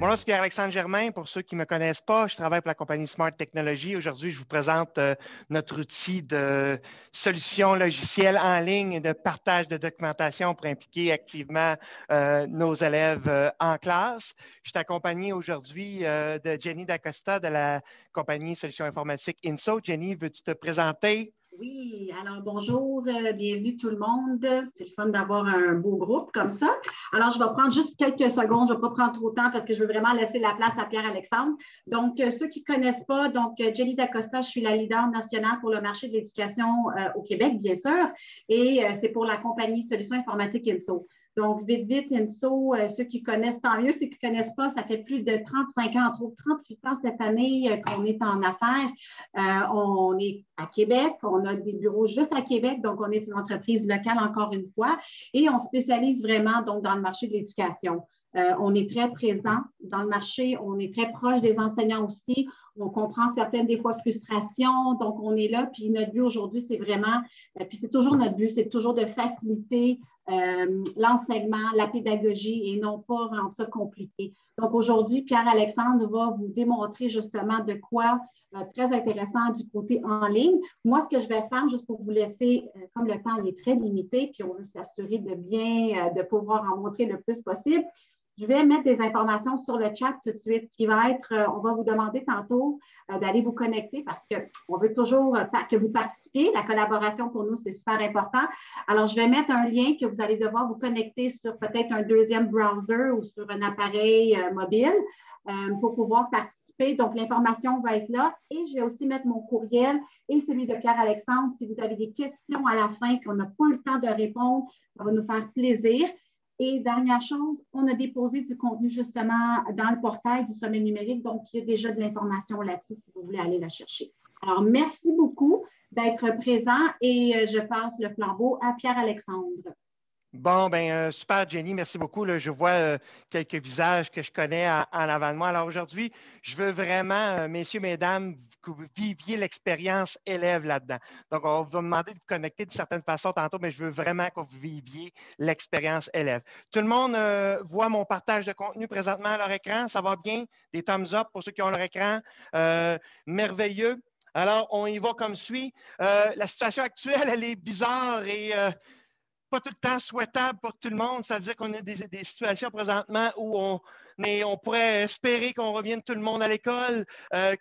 nom, c'est Pierre-Alexandre Germain. Pour ceux qui ne me connaissent pas, je travaille pour la compagnie Smart Technology. Aujourd'hui, je vous présente notre outil de solution logicielle en ligne et de partage de documentation pour impliquer activement nos élèves en classe. Je suis accompagné aujourd'hui de Jenny D'Acosta de la compagnie Solutions informatiques INSO. Jenny, veux-tu te présenter? Oui, alors bonjour, bienvenue tout le monde. C'est le fun d'avoir un beau groupe comme ça. Alors, je vais prendre juste quelques secondes, je ne vais pas prendre trop de temps parce que je veux vraiment laisser la place à Pierre-Alexandre. Donc, ceux qui ne connaissent pas, donc Jenny D'Acosta, je suis la leader nationale pour le marché de l'éducation au Québec, bien sûr, et c'est pour la compagnie Solutions informatiques INSO. Donc, vite, INSO, ceux qui connaissent, tant mieux. Ceux qui ne connaissent pas, ça fait plus de 35 ans, entre autres 38 ans cette année qu'on est en affaires. On est à Québec, on a des bureaux juste à Québec, donc on est une entreprise locale encore une fois, et on spécialise vraiment donc, dans le marché de l'éducation. On est très présent dans le marché, on est très proche des enseignants aussi, on comprend certaines des fois frustrations, donc on est là, puis notre but aujourd'hui, c'est vraiment, puis c'est toujours notre but, c'est toujours de faciliter l'enseignement, la pédagogie et non pas rendre ça compliqué. Donc aujourd'hui, Pierre-Alexandre va vous démontrer justement de quoi très intéressant du côté en ligne. Moi, ce que je vais faire, juste pour vous laisser, comme le temps est très limité, puis on veut s'assurer de bien, de pouvoir en montrer le plus possible, je vais mettre des informations sur le chat tout de suite qui va être, on va vous demander tantôt d'aller vous connecter parce qu'on veut toujours que vous participiez. La collaboration pour nous, c'est super important. Alors, je vais mettre un lien que vous allez devoir vous connecter sur peut-être un deuxième browser ou sur un appareil mobile pour pouvoir participer. Donc, l'information va être là et je vais aussi mettre mon courriel et celui de Pierre-Alexandre. Si vous avez des questions à la fin qu'on n'a pas eu le temps de répondre, ça va nous faire plaisir. Et dernière chose, on a déposé du contenu justement dans le portail du sommet numérique, donc il y a déjà de l'information là-dessus si vous voulez aller la chercher. Alors, merci beaucoup d'être présent et je passe le flambeau à Pierre-Alexandre. Bon, ben super, Jenny, merci beaucoup. Là, je vois quelques visages que je connais en avant de moi. Alors aujourd'hui, je veux vraiment, messieurs, mesdames, que vous viviez l'expérience élève là-dedans. Donc, on va vous demander de vous connecter d'une certaine façon tantôt, mais je veux vraiment que vous viviez l'expérience élève. Tout le monde voit mon partage de contenu présentement à leur écran. Ça va bien? Des thumbs up pour ceux qui ont leur écran. Merveilleux. Alors, on y va comme suit. La situation actuelle, elle est bizarre et pas tout le temps souhaitable pour tout le monde, c'est-à-dire qu'on a des situations présentement où on pourrait espérer qu'on revienne tout le monde à l'école,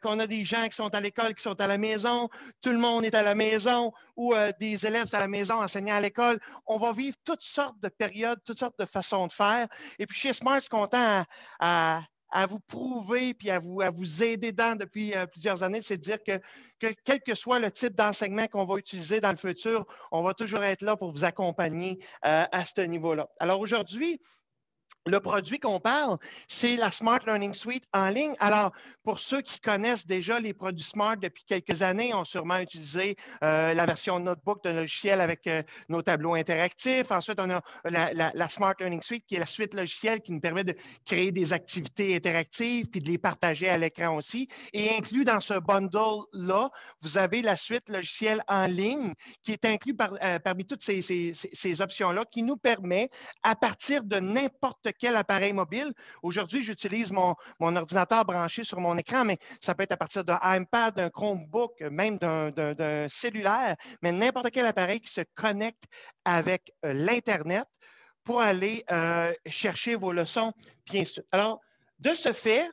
qu'on a des gens qui sont à l'école, qui sont à la maison, tout le monde est à la maison, ou des élèves à la maison enseignant à l'école. On va vivre toutes sortes de périodes, toutes sortes de façons de faire. Et puis chez Smart, je suis content à vous prouver puis à vous aider depuis plusieurs années, c'est de dire que quel que soit le type d'enseignement qu'on va utiliser dans le futur, on va toujours être là pour vous accompagner à ce niveau-là. Alors aujourd'hui, le produit qu'on parle, c'est la Smart Learning Suite en ligne. Alors, pour ceux qui connaissent déjà les produits Smart depuis quelques années, ont sûrement utilisé la version notebook de logiciel avec nos tableaux interactifs. Ensuite, on a la Smart Learning Suite, qui est la suite logicielle qui nous permet de créer des activités interactives puis de les partager à l'écran aussi. Et inclus dans ce bundle-là, vous avez la suite logicielle en ligne qui est inclus parmi toutes ces options-là qui nous permet, à partir de n'importe quel appareil mobile. Aujourd'hui, j'utilise mon ordinateur branché sur mon écran, mais ça peut être à partir d'un iPad, d'un Chromebook, même d'un cellulaire, mais n'importe quel appareil qui se connecte avec l'Internet pour aller chercher vos leçons, bien sûr. Alors, de ce fait,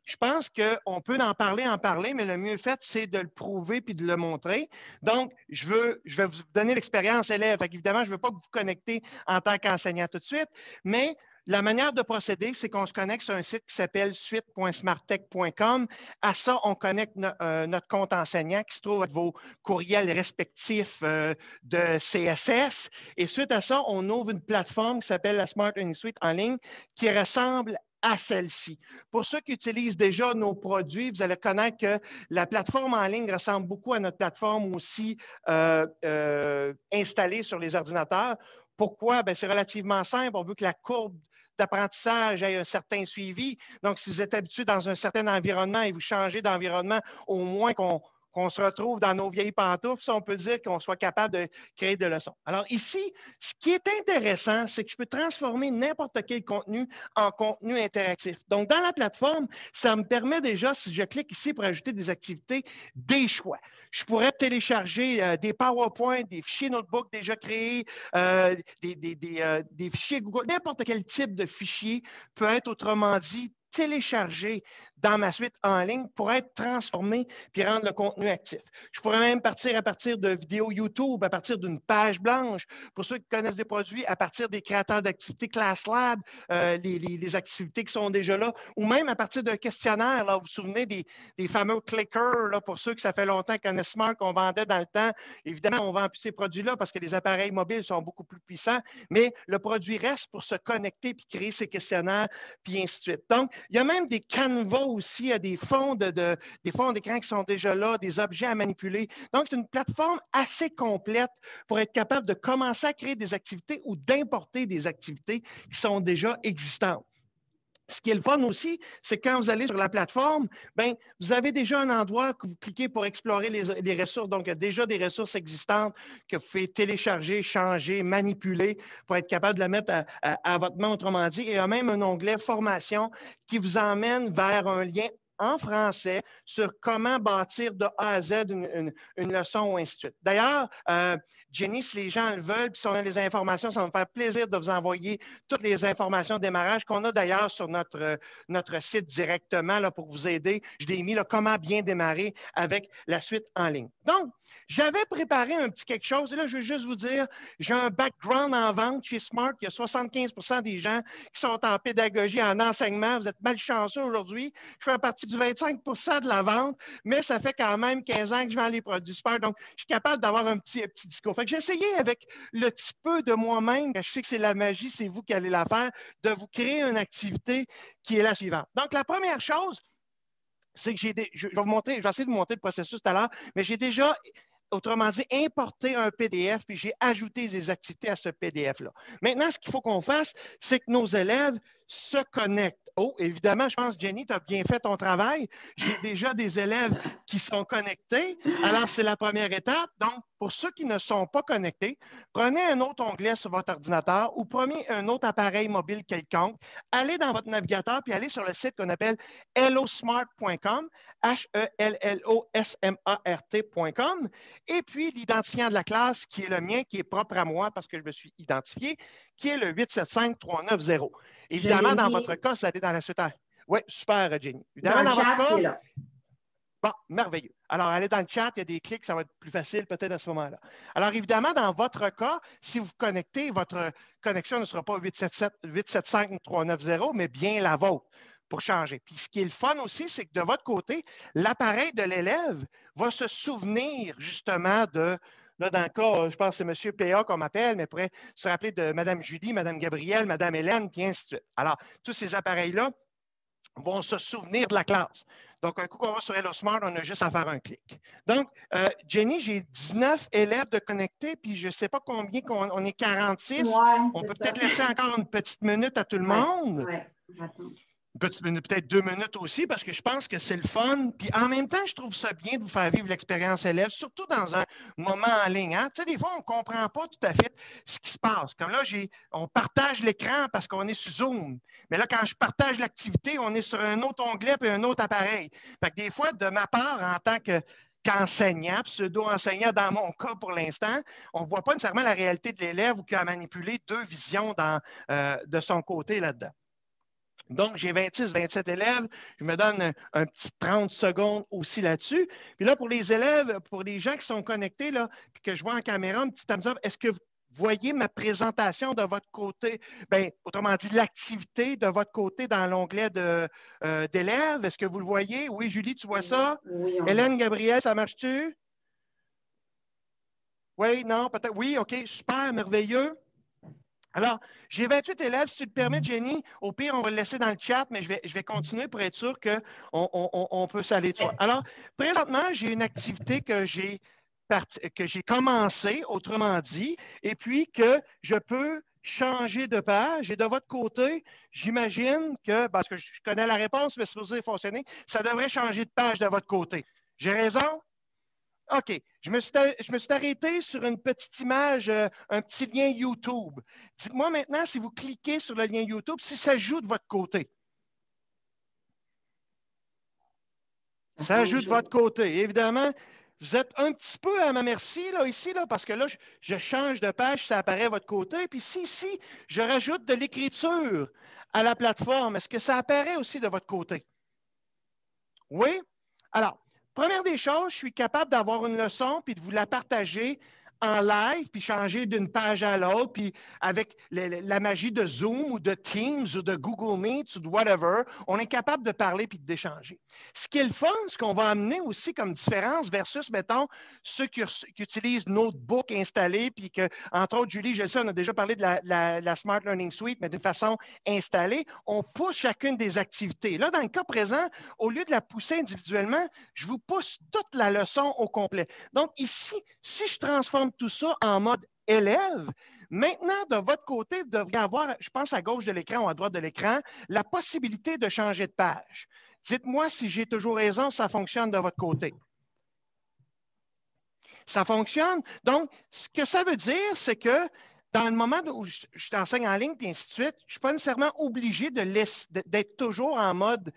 je pense qu'on peut en parler, mais le mieux fait, c'est de le prouver puis de le montrer. Donc, je vais vous donner l'expérience élève. Évidemment, je ne veux pas que vous vous connectez en tant qu'enseignant tout de suite, mais la manière de procéder, c'est qu'on se connecte sur un site qui s'appelle suite.smarttech.com. À ça, on connecte notre compte enseignant qui se trouve avec vos courriels respectifs de CSS. Et suite à ça, on ouvre une plateforme qui s'appelle la Smart Learning Suite en ligne qui ressemble à celle-ci. Pour ceux qui utilisent déjà nos produits, vous allez connaître que la plateforme en ligne ressemble beaucoup à notre plateforme aussi installée sur les ordinateurs. Pourquoi? C'est relativement simple. On veut que la courbe d'apprentissage ait un certain suivi. Donc, si vous êtes habitué dans un certain environnement et vous changez d'environnement, au moins qu'on qu'on se retrouve dans nos vieilles pantoufles, si on peut dire qu'on soit capable de créer des leçons. Alors ici, ce qui est intéressant, c'est que je peux transformer n'importe quel contenu en contenu interactif. Donc, dans la plateforme, ça me permet déjà, si je clique ici pour ajouter des activités, des choix. Je pourrais télécharger des PowerPoint, des fichiers notebook déjà créés, des fichiers Google, n'importe quel type de fichier peut être, autrement dit, télécharger dans ma suite en ligne pour être transformé puis rendre le contenu actif. Je pourrais même partir à partir de vidéos YouTube, à partir d'une page blanche. Pour ceux qui connaissent des produits, à partir des créateurs d'activités ClassLab, les activités qui sont déjà là, ou même à partir d'un questionnaire. Là, vous vous souvenez des fameux clickers, là, pour ceux que ça fait longtemps qu'ils connaissent Smart, qu'on vendait dans le temps. Évidemment, on vend plus ces produits-là parce que les appareils mobiles sont beaucoup plus puissants, mais le produit reste pour se connecter puis créer ces questionnaires, puis ainsi de suite. Donc, il y a même des canevas aussi, il y a des fonds d'écran qui sont déjà là, des objets à manipuler. Donc, c'est une plateforme assez complète pour être capable de commencer à créer des activités ou d'importer des activités qui sont déjà existantes. Ce qui est le fun aussi, c'est quand vous allez sur la plateforme, bien, vous avez déjà un endroit que vous cliquez pour explorer les ressources. Donc, il y a déjà des ressources existantes que vous pouvez télécharger, changer, manipuler pour être capable de la mettre à votre main, autrement dit. Et il y a même un onglet formation qui vous emmène vers un lien en français sur comment bâtir de A à Z une leçon ou ainsi de suite. D'ailleurs, Jenny, si les gens le veulent, puis si on a les informations, ça va me faire plaisir de vous envoyer toutes les informations de démarrage qu'on a d'ailleurs sur notre site directement là, pour vous aider. Je l'ai mis là, comment bien démarrer avec la suite en ligne. Donc, j'avais préparé un petit quelque chose. Et là, je veux juste vous dire, j'ai un background en vente chez Smart. Il y a 75% des gens qui sont en pédagogie, en enseignement. Vous êtes malchanceux aujourd'hui. Je fais partie du 25% de la vente, mais ça fait quand même 15 ans que je vends les produits Smart. Donc, je suis capable d'avoir un petit discours. Fait que j'ai essayé avec le petit peu de moi-même, je sais que c'est la magie, c'est vous qui allez la faire, de vous créer une activité qui est la suivante. Donc, la première chose, c'est que je vais essayer de vous montrer le processus tout à l'heure, mais j'ai déjà, autrement dit, importé un PDF, puis j'ai ajouté des activités à ce PDF-là. Maintenant, ce qu'il faut qu'on fasse, c'est que nos élèves se connectent. Oh, évidemment, je pense, Jenny, tu as bien fait ton travail. J'ai déjà des élèves qui sont connectés. Alors, c'est la première étape. Donc, pour ceux qui ne sont pas connectés, prenez un autre onglet sur votre ordinateur ou prenez un autre appareil mobile quelconque, allez dans votre navigateur puis allez sur le site qu'on appelle hellosmart.com, HELLOSMART.com, et puis l'identifiant de la classe qui est le mien, qui est propre à moi parce que je me suis identifié, qui est le 875390. Évidemment, dans votre cas, ça allait dans la suite. Oui, super, Jenny. Évidemment, dans votre cas, là. Bon, merveilleux. Alors, allez dans le chat, il y a des clics, ça va être plus facile peut-être à ce moment-là. Alors, évidemment, dans votre cas, si vous vous connectez, votre connexion ne sera pas 875-390, mais bien la vôtre pour changer. Puis, ce qui est le fun aussi, c'est que de votre côté, l'appareil de l'élève va se souvenir justement de. Là, dans le cas, je pense que c'est M. PA qu'on m'appelle, mais pourrait se rappeler de Mme Julie, Mme Gabrielle, Mme Hélène, puis ainsi de suite. Alors, tous ces appareils-là vont se souvenir de la classe. Donc, un coup qu'on va sur HelloSmart, on a juste à faire un clic. Donc, Jenny, j'ai 19 élèves de connectés, puis je ne sais pas combien, on est 46. Ouais, on peut peut-être laisser encore une petite minute à tout le monde. Oui, j'attends. Une petite minute, peut-être 2 minutes aussi, parce que je pense que c'est le fun. Puis en même temps, je trouve ça bien de vous faire vivre l'expérience élève, surtout dans un moment en ligne. Hein? Tu sais, des fois, on ne comprend pas tout à fait ce qui se passe. Comme là, on partage l'écran parce qu'on est sur Zoom. Mais là, quand je partage l'activité, on est sur un autre onglet et un autre appareil. Fait que des fois, de ma part, en tant qu'enseignant, pseudo-enseignant dans mon cas pour l'instant, on ne voit pas nécessairement la réalité de l'élève ou qu'il a manipulé deux visions de son côté là-dedans. Donc, j'ai 26, 27 élèves. Je me donne un petit 30 secondes aussi là-dessus. Puis là, pour les élèves, pour les gens qui sont connectés, là, puis que je vois en caméra, un petit thumbs up, est-ce que vous voyez ma présentation de votre côté? Bien, autrement dit, l'activité de votre côté dans l'onglet d'élèves. Est-ce que vous le voyez? Oui, Julie, tu vois ça? Oui, Hélène, Gabriel, ça marche-tu? Oui, non, peut-être. Oui, OK, super, merveilleux. Alors, j'ai 28 élèves. Si tu le permets, Jenny, au pire, on va le laisser dans le chat, mais je vais continuer pour être sûr qu'on peut s'aller de soi. Alors, présentement, j'ai une activité que j'ai commencée, autrement dit, et puis que je peux changer de page. Et de votre côté, j'imagine que, parce que je connais la réponse, mais c'est supposé fonctionner, ça devrait changer de page de votre côté. J'ai raison? OK. Je me suis arrêté sur une petite image, un petit lien YouTube. Dites-moi maintenant si vous cliquez sur le lien YouTube, si ça joue de votre côté. Ça joue de votre côté. Évidemment, vous êtes un petit peu à ma merci là, ici, là, parce que là, je change de page, ça apparaît à votre côté. Puis si je rajoute de l'écriture à la plateforme, est-ce que ça apparaît aussi de votre côté? Oui? Alors, première des choses, je suis capable d'avoir une leçon puis de vous la partager en live, puis changer d'une page à l'autre, puis avec la magie de Zoom ou de Teams ou de Google Meet ou de whatever, on est capable de parler puis d'échanger. Ce qui est le fun, ce qu'on va amener aussi comme différence versus, mettons, ceux qui utilisent Notebook installé, puis que, entre autres, Julie, je le sais, on a déjà parlé de la Smart Learning Suite, mais de façon installée, on pousse chacune des activités. Là, dans le cas présent, au lieu de la pousser individuellement, je vous pousse toute la leçon au complet. Donc, ici, si je transforme tout ça en mode élève, maintenant, de votre côté, vous devriez avoir, je pense à gauche de l'écran ou à droite de l'écran, la possibilité de changer de page. Dites-moi si j'ai toujours raison, ça fonctionne de votre côté. Ça fonctionne. Donc, ce que ça veut dire, c'est que dans le moment où je t'enseigne en ligne, puis ainsi de suite, je ne suis pas nécessairement obligé d'être toujours en mode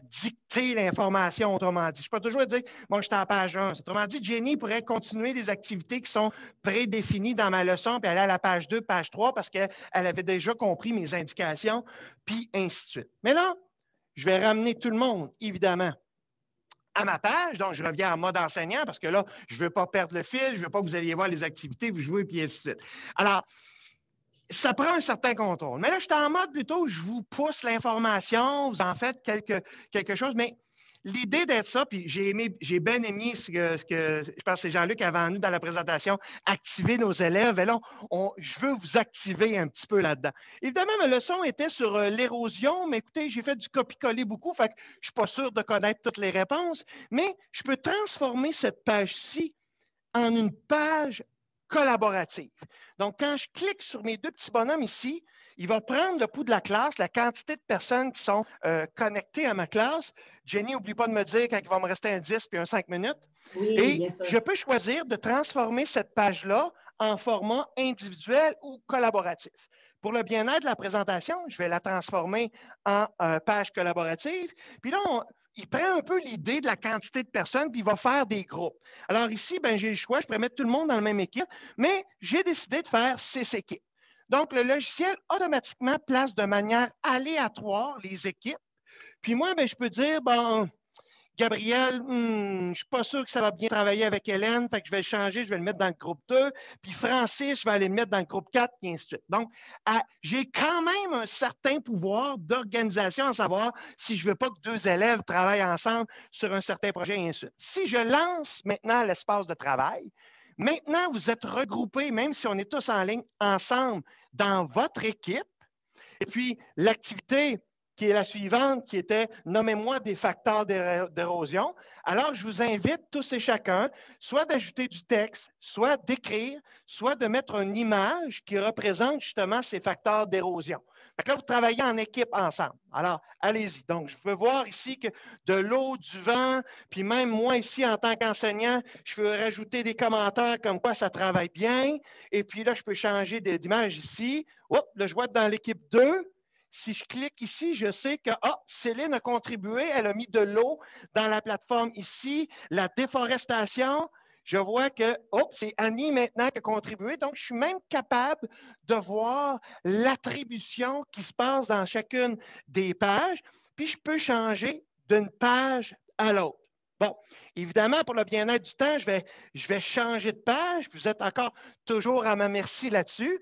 dicter l'information, autrement dit. Je peux toujours dire, bon, je suis en page 1. Autrement dit, Jenny pourrait continuer des activités qui sont prédéfinies dans ma leçon, puis aller à la page 2, page 3, parce qu'elle avait déjà compris mes indications, puis ainsi de suite. Mais là, je vais ramener tout le monde, évidemment, à ma page. Donc, je reviens en mode enseignant parce que là, je ne veux pas perdre le fil, je ne veux pas que vous alliez voir les activités, vous jouez, puis ainsi de suite. Alors, ça prend un certain contrôle. Mais là, je suis en mode plutôt, je vous pousse l'information, vous en faites quelque chose, mais l'idée d'être ça, puis j'ai bien aimé ce que je pense que c'est Jean-Luc avant nous dans la présentation, activer nos élèves. Et là, je veux vous activer un petit peu là-dedans. Évidemment, ma leçon était sur l'érosion, mais écoutez, j'ai fait du copier-coller beaucoup, fait que je ne suis pas sûr de connaître toutes les réponses, mais je peux transformer cette page-ci en une page collaborative. Donc, quand je clique sur mes deux petits bonhommes ici, il va prendre le pouls de la classe, la quantité de personnes qui sont connectées à ma classe. Jenny, n'oublie pas de me dire quand il va me rester un 10 puis un 5 minutes. Oui, et bien sûr. je peux choisir de transformer cette page-là en format individuel ou collaboratif. Pour le bien-être de la présentation, je vais la transformer en page collaborative. Puis là, il prend un peu l'idée de la quantité de personnes, puis il va faire des groupes. Alors ici, ben, j'ai le choix, je pourrais mettre tout le monde dans la même équipe, mais j'ai décidé de faire 6 équipes. Donc, le logiciel automatiquement place de manière aléatoire les équipes. Puis moi, ben, je peux dire, bon, Gabriel, je ne suis pas sûr que ça va bien travailler avec Hélène, fait que je vais le changer, je vais le mettre dans le groupe 2. Puis Francis, je vais aller le mettre dans le groupe 4, et ainsi de suite. Donc, j'ai quand même un certain pouvoir d'organisation à savoir si je ne veux pas que deux élèves travaillent ensemble sur un certain projet, et ainsi de suite. Si je lance maintenant l'espace de travail, maintenant, vous êtes regroupés, même si on est tous en ligne, ensemble dans votre équipe. Et puis, l'activité qui est la suivante, qui était « Nommez-moi des facteurs d'érosion ». Alors, je vous invite tous et chacun, soit d'ajouter du texte, soit d'écrire, soit de mettre une image qui représente justement ces facteurs d'érosion. Là, vous travaillez en équipe ensemble. Alors, allez-y. Donc, je peux voir ici que de l'eau, du vent, puis même moi ici, en tant qu'enseignant, je peux rajouter des commentaires comme quoi ça travaille bien. Et puis là, je peux changer d'image ici. Oups, là, je vois dans l'équipe 2. Si je clique ici, je sais que Céline a contribué, elle a mis de l'eau dans la plateforme ici, la déforestation. Je vois que c'est Annie maintenant qui a contribué. Donc, je suis même capable de voir l'attribution qui se passe dans chacune des pages. Puis, je peux changer d'une page à l'autre. Bon, évidemment, pour le bien-être du temps, je vais changer de page. Vous êtes encore toujours à ma merci là-dessus.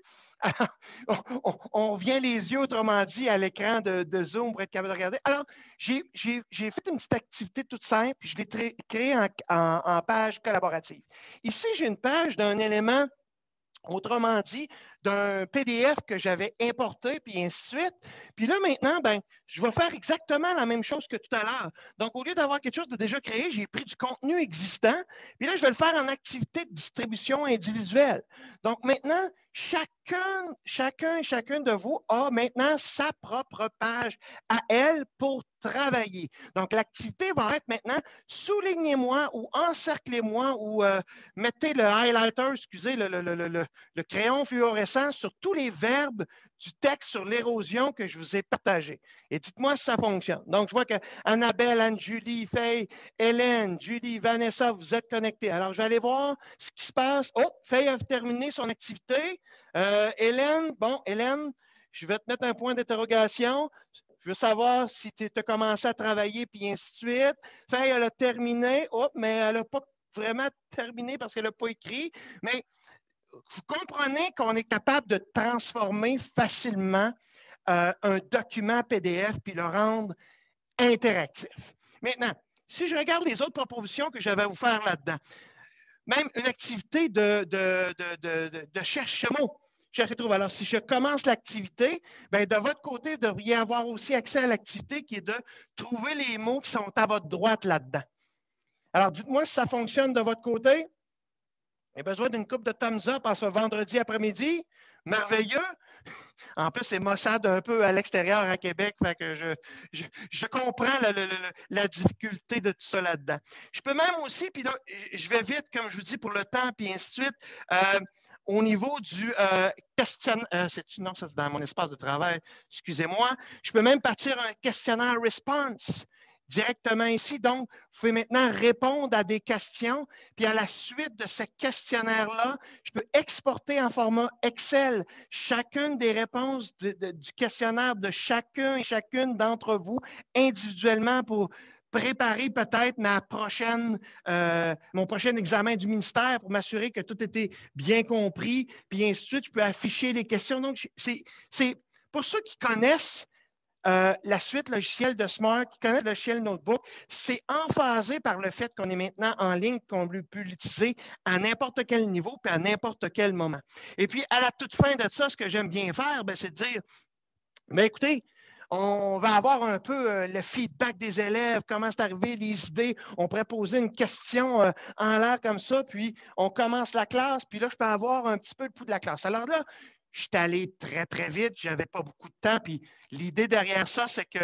On vient les yeux, autrement dit, à l'écran de Zoom pour être capable de regarder. Alors, j'ai fait une petite activité toute simple, puis je l'ai créée en page collaborative. Ici, j'ai une page d'un élément, autrement dit, d'un PDF que j'avais importé, puis ainsi de suite. Puis là, maintenant, ben, je vais faire exactement la même chose que tout à l'heure. Donc, au lieu d'avoir quelque chose de déjà créé, j'ai pris du contenu existant, puis là, je vais le faire en activité de distribution individuelle. Donc, maintenant, chacun de vous a maintenant sa propre page à elle pour travailler. Donc, l'activité va être maintenant soulignez-moi ou encerclez-moi ou mettez le highlighter, excusez, le crayon fluorescent sur tous les verbes du texte sur l'érosion que je vous ai partagé. Et dites-moi si ça fonctionne. Donc, je vois que Annabelle, Anne-Julie, Faye, Hélène, Julie, Vanessa, vous êtes connectés. Alors, je vais aller voir ce qui se passe. Oh, Faye a terminé son activité. Hélène, bon, Hélène, je vais te mettre un point d'interrogation. Je veux savoir si tu as commencé à travailler, puis ainsi de suite. Faye, elle a terminé. Oh, mais elle n'a pas vraiment terminé parce qu'elle n'a pas écrit. Mais vous comprenez qu'on est capable de transformer facilement un document PDF puis le rendre interactif. Maintenant, si je regarde les autres propositions que j'avais à vous faire là-dedans, même une activité de cherche-mots. Je retrouve. Alors, si je commence l'activité, bien, de votre côté, vous devriez avoir aussi accès à l'activité qui est de trouver les mots qui sont à votre droite là-dedans. Alors, dites-moi si ça fonctionne de votre côté. J'ai besoin d'une coupe de thumbs up en ce vendredi après-midi. Merveilleux. En plus, c'est maussade un peu à l'extérieur à Québec, fait que je comprends la difficulté de tout ça là-dedans. Je peux même aussi, puis là, je vais vite, comme je vous dis, pour le temps, puis ainsi de suite, au niveau du questionnaire, non, ça c'est dans mon espace de travail, excusez-moi, je peux même partir un questionnaire response directement ici. Donc, vous pouvez maintenant répondre à des questions. Puis à la suite de ce questionnaire-là, je peux exporter en format Excel chacune des réponses du questionnaire de chacun et chacune d'entre vous individuellement pour préparer peut-être mon prochain examen du ministère pour m'assurer que tout était bien compris. Puis ainsi de suite, je peux afficher les questions. Donc, c'est pour ceux qui connaissent la suite logicielle de Smart, qui connaît le logiciel Notebook, c'est emphasé par le fait qu'on est maintenant en ligne, qu'on peut l'utiliser à n'importe quel niveau et à n'importe quel moment. Et puis, à la toute fin de ça, ce que j'aime bien faire, c'est de dire, écoutez, on va avoir un peu le feedback des élèves, comment c'est arrivé, les idées. On pourrait poser une question en l'air comme ça, puis on commence la classe, puis là, je peux avoir un petit peu le pouls de la classe. Alors là, je suis allé très, très vite, je n'avais pas beaucoup de temps, puis l'idée derrière ça, c'est que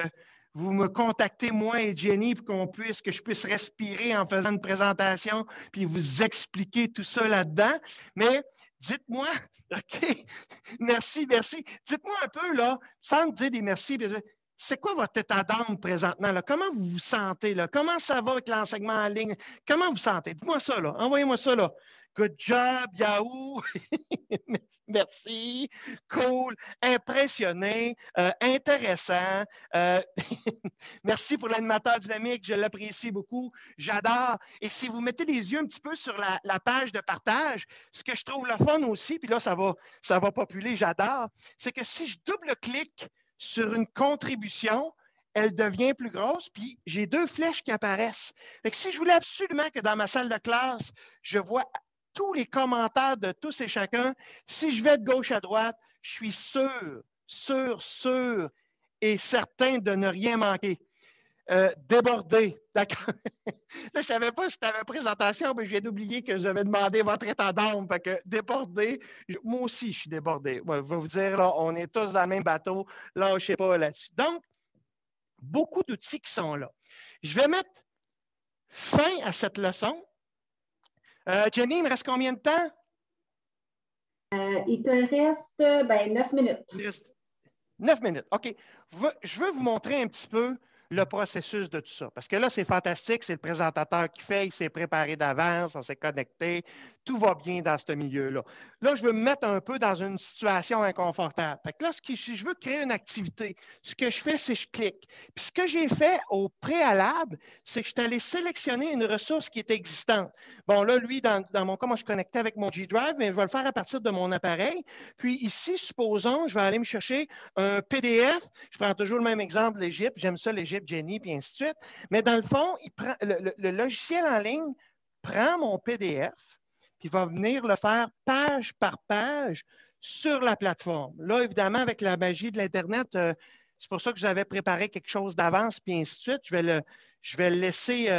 vous me contactez, moi et Jenny, pour que je puisse respirer en faisant une présentation, puis vous expliquer tout ça là-dedans. Mais dites-moi, OK, merci. Dites-moi un peu, là, sans me dire des merci, c'est quoi votre état d'âme présentement? Là? Comment vous vous sentez? Là? Comment ça va avec l'enseignement en ligne? Comment vous sentez? Dites-moi ça, là. Envoyez-moi ça, là. Good job, Yahoo! Merci, cool, impressionné, intéressant. Merci pour l'animateur dynamique, je l'apprécie beaucoup, j'adore. Et si vous mettez les yeux un petit peu sur la page de partage, ce que je trouve le fun aussi, puis là, ça va populer, j'adore, c'est que si je double-clique sur une contribution, elle devient plus grosse, puis j'ai deux flèches qui apparaissent. Fait que si je voulais absolument que dans ma salle de classe, je vois tous les commentaires de tous et chacun, si je vais de gauche à droite, je suis sûr et certain de ne rien manquer. Débordé, d'accord? Là, je ne savais pas si tu avais une présentation, mais je viens d'oublier que j'avais demandé votre état d'âme. Fait que débordé, moi aussi, je suis débordé. Ouais, je vais vous dire, là, on est tous dans le même bateau. Là, je ne sais pas là-dessus. Donc, beaucoup d'outils qui sont là. Je vais mettre fin à cette leçon. Jenny, il me reste combien de temps? Il te reste 9 minutes. Il reste 9 minutes. OK. Je veux vous montrer un petit peu le processus de tout ça. Parce que là, c'est fantastique. C'est le présentateur qui fait. Il s'est préparé d'avance. On s'est connecté. Tout va bien dans ce milieu-là. Là, je veux me mettre un peu dans une situation inconfortable. Fait que là, si je veux créer une activité, ce que je fais, c'est que je clique. Puis ce que j'ai fait au préalable, c'est que je suis allé sélectionner une ressource qui est existante. Bon, là, lui, dans mon cas, moi, je suis connecté avec mon G Drive, mais je vais le faire à partir de mon appareil. Puis ici, supposons, je vais aller me chercher un PDF. Je prends toujours le même exemple, l'Égypte. J'aime ça, l'Égypte, Jenny, puis ainsi de suite. Mais dans le fond, le logiciel en ligne prend mon PDF, puis va venir le faire page par page sur la plateforme. Là, évidemment, avec la magie de l'Internet, c'est pour ça que j'avais préparé quelque chose d'avance, puis ainsi de suite. Je vais le laisser.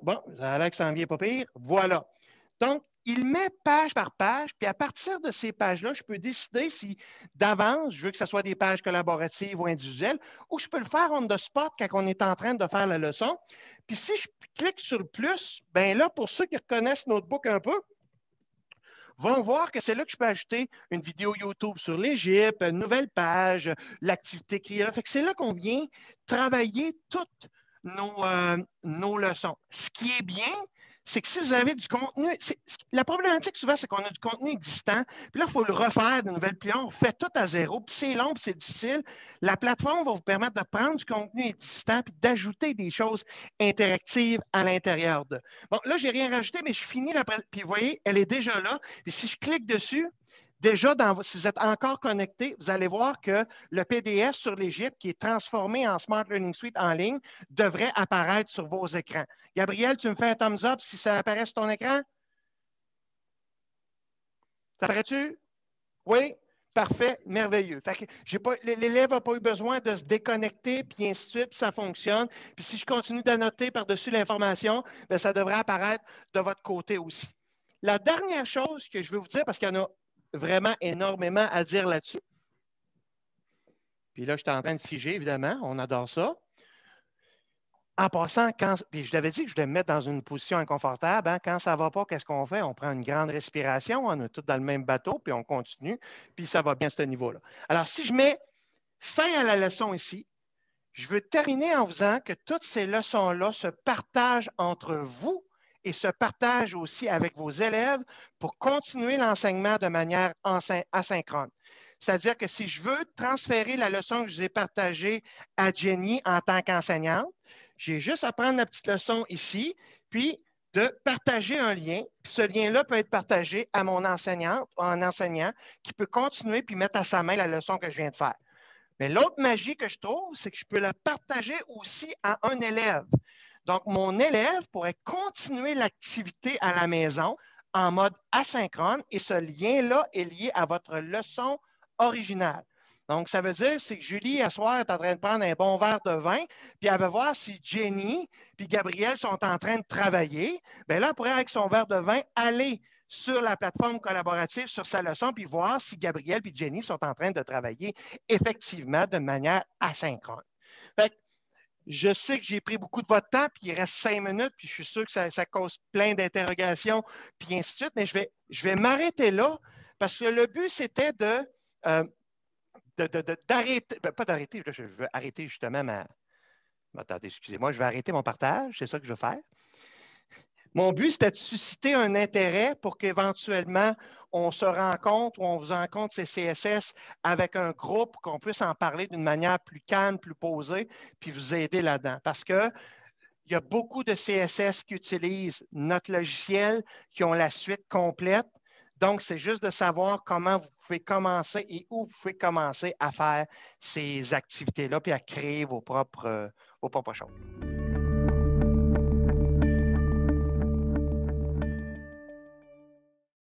Bon, ça a l'air que ça en vient pas pire. Voilà. Donc, il met page par page, puis à partir de ces pages-là, je peux décider si d'avance, je veux que ce soit des pages collaboratives ou individuelles, ou je peux le faire on the spot quand on est en train de faire la leçon. Puis si je clique sur le plus, bien là, pour ceux qui reconnaissent Notebook un peu, vont voir que c'est là que je peux ajouter une vidéo YouTube sur l'Égypte, une nouvelle page, l'activité créée. Fait que c'est là qu'on vient travailler toutes nos leçons. Ce qui est bien, c'est que si vous avez du contenu, la problématique souvent, c'est qu'on a du contenu existant, puis là, il faut le refaire de nouvelles, puis on fait tout à zéro, puis c'est long, puis c'est difficile. La plateforme va vous permettre de prendre du contenu existant, puis d'ajouter des choses interactives à l'intérieur de. Bon, là, je n'ai rien rajouté, mais je finis la présentation, puis vous voyez, elle est déjà là. Puis si je clique dessus, déjà, si vous êtes encore connecté, vous allez voir que le PDF sur l'Égypte, qui est transformé en Smart Learning Suite en ligne, devrait apparaître sur vos écrans. Gabriel, tu me fais un thumbs up si ça apparaît sur ton écran? Ça ferait-tu? Oui? Parfait, merveilleux. L'élève n'a pas eu besoin de se déconnecter, puis ainsi de suite, puis ça fonctionne. Puis si je continue d'annoter par-dessus l'information, bien, ça devrait apparaître de votre côté aussi. La dernière chose que je veux vous dire, parce qu'il y en a vraiment énormément à dire là-dessus. Puis là, je suis en train de figer, évidemment. On adore ça. En passant, puis je l'avais dit que je voulais me mettre dans une position inconfortable. Hein, quand ça ne va pas, qu'est-ce qu'on fait? On prend une grande respiration, on est tous dans le même bateau, puis on continue, puis ça va bien à ce niveau-là. Alors, si je mets fin à la leçon ici, je veux terminer en vous disant que toutes ces leçons-là se partagent entre vous et se partagent aussi avec vos élèves pour continuer l'enseignement de manière asynchrone. C'est-à-dire que si je veux transférer la leçon que je vous ai partagée à Jenny en tant qu'enseignante, j'ai juste à prendre la petite leçon ici, puis de partager un lien. Puis ce lien-là peut être partagé à mon enseignante ou un enseignant qui peut continuer puis mettre à sa main la leçon que je viens de faire. Mais l'autre magie que je trouve, c'est que je peux la partager aussi à un élève. Donc, mon élève pourrait continuer l'activité à la maison en mode asynchrone et ce lien-là est lié à votre leçon originale. Donc, ça veut dire c'est que Julie, à soir, est en train de prendre un bon verre de vin, puis elle veut voir si Jenny puis Gabriel sont en train de travailler. Bien là, elle pourrait, avec son verre de vin, aller sur la plateforme collaborative, sur sa leçon, puis voir si Gabriel et Jenny sont en train de travailler effectivement de manière asynchrone. Fait que, je sais que j'ai pris beaucoup de votre temps, puis il reste 5 minutes, puis je suis sûr que ça cause plein d'interrogations, puis ainsi de suite, mais je vais m'arrêter là, parce que le but, c'était d'arrêter, pas d'arrêter, je veux arrêter justement Attendez, excusez-moi, je vais arrêter mon partage, c'est ça que je veux faire. Mon but, c'était de susciter un intérêt pour qu'éventuellement, on se rencontre ou on vous rencontre ces CSS avec un groupe, qu'on puisse en parler d'une manière plus calme, plus posée, puis vous aider là-dedans. Parce qu'il y a beaucoup de CSS qui utilisent notre logiciel, qui ont la suite complète. Donc, c'est juste de savoir comment vous pouvez commencer et où vous pouvez commencer à faire ces activités-là, puis à créer vos propres choses.